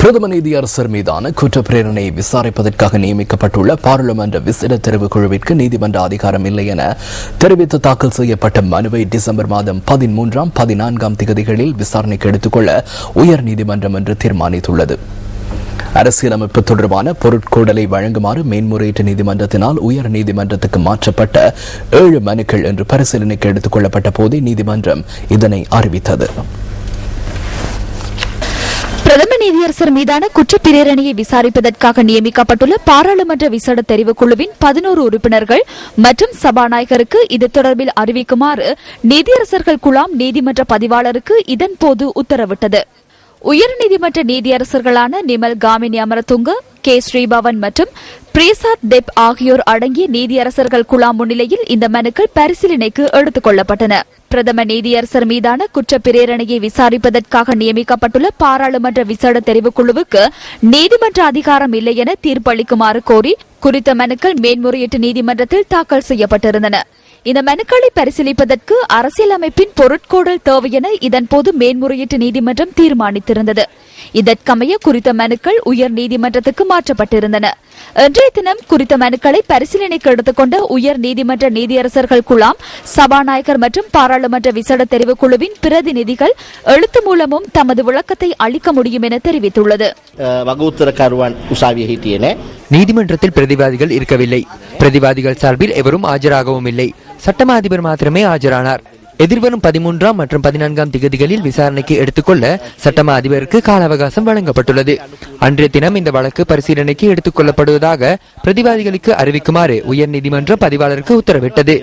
பிரதம நீதியரசர் மீதான குற்றப்பிரேரணையை விசாரிப்பதற்காக நியமிக்கப்பட்டுள்ள பாராளுமன்ற விசேட தெரிவு குழுவிற்கு நீதிமன்ற அதிகாரம் இல்லை என தெரிவித்து தாக்கல் செய்யப்பட்ட மனுவை டிசம்பர் மாதம் 13ஆம் 14ஆம் திகதிகளில் விசாரணைக்கு எடுத்துக்கொள்ள உயர்நீதிமன்றம் என்று தீர்மானித்துள்ளது. அரசியலமைப்பு தொடர்பான பொருட்கூடலை வழங்குமாறு மேன்முறையீட்டு நீதிமன்றத்தினால் உயர் நீதிமன்றத்துக்கு மாற்றப்பட்ட 7 மனுக்கள் என்று பரிசீலனைக்கு எடுத்துக் கொள்ளப்பட்ட போதே நீதிமன்றம் இதனை அறிவித்தது. பிரதம நீதியரசர் மீதான குற்றப்பிரேரணையை விசாரிப்பதற்காக நியமிக்கப்பட்டுள்ள பாராளுமன்ற விசேட தெரிவு குழுவின் 11 உறுப்பினர்கள் மற்றும் சபாநாயகருக்கு இது தொடர்பில் அறிவிக்குமாறு நீதியரசர்கள் குழாம் நீதிமன்ற பதிவாளருக்கு இதன்போது உத்தரவிட்டது. உயர்நீதிமன்ற நீதியரசர்களான நிமல் காமினி அமரதுங்க, கே ஸ்ரீபவன் மற்றும் பிரேசாத் தெப் ஆகியோர் அடங்கிய நீதியரசர்கள் குழாம் முன்னிலையில் இந்த மனுக்கள் பரிசீலனைக்கு எடுத்துக் கொள்ளப்பட்டன. பிரதம நீதியரசர் மீதான குற்றப்பிரேரணையை விசாரிப்பதற்காக நியமிக்கப்பட்டுள்ள பாராளுமன்ற விசேட தெரிவுக்குழுவுக்கு நீதிமன்ற அதிகாரம் இல்லை என தீர்ப்பளிக்குமாறு கோரி குறித்த மனுக்கள் மேன்முறையீட்டு நீதிமன்றத்தில் தாக்கல் செய்யப்பட்டிருந்தன. இந்த மனுக்களை பரிசீலிப்பதற்கு அரசியலமைப்பின் பொருட்கோடல் தேவை என இதன்போது மேன்முறையீட்டு நீதிமன்றம் தீர்மானித்திருந்தது. இதற்கமைய குறித்த மனுக்கள் உயர் நீதிமன்றத்துக்கு மாற்றப்பட்டிருந்தன. இன்றைய தினம் குறித்த மனுக்களை பரிசீலனைக்கு எடுத்துக்கொண்ட உயர் நீதிமன்ற நீதியரசர்கள் குழாம் சபாநாயகர் மற்றும் பாராளுமன்ற விசேட தெரிவு குழுவின் பிரதிநிதிகள் எழுத்து மூலமும் தமது விளக்கத்தை அளிக்க முடியும் என தெரிவித்துள்ளது. நீதிமன்றத்தில் பிரதிவாதிகள் இருக்கவில்லை. பிரதிவாதிகள் சார்பில் எவரும் ஆஜராகவும் இல்லை. சட்டமா அதிபர் மாத்திரமே ஆஜரானார். எதிர்வரும் 13ஆம் மற்றும் 14ஆம் திகதிகளில் விசாரணைக்கு எடுத்துக்கொள்ள சட்டமா அதிபருக்கு கால அவகாசம் வழங்கப்பட்டுள்ளது. அன்றைய தினம் இந்த வழக்கு பரிசீலனைக்கு எடுத்துக் கொள்ளப்படுவதாக பிரதிவாதிகளுக்கு அறிவிக்குமாறு உயர்நீதிமன்ற பதிவாளருக்கு உத்தரவிட்டது.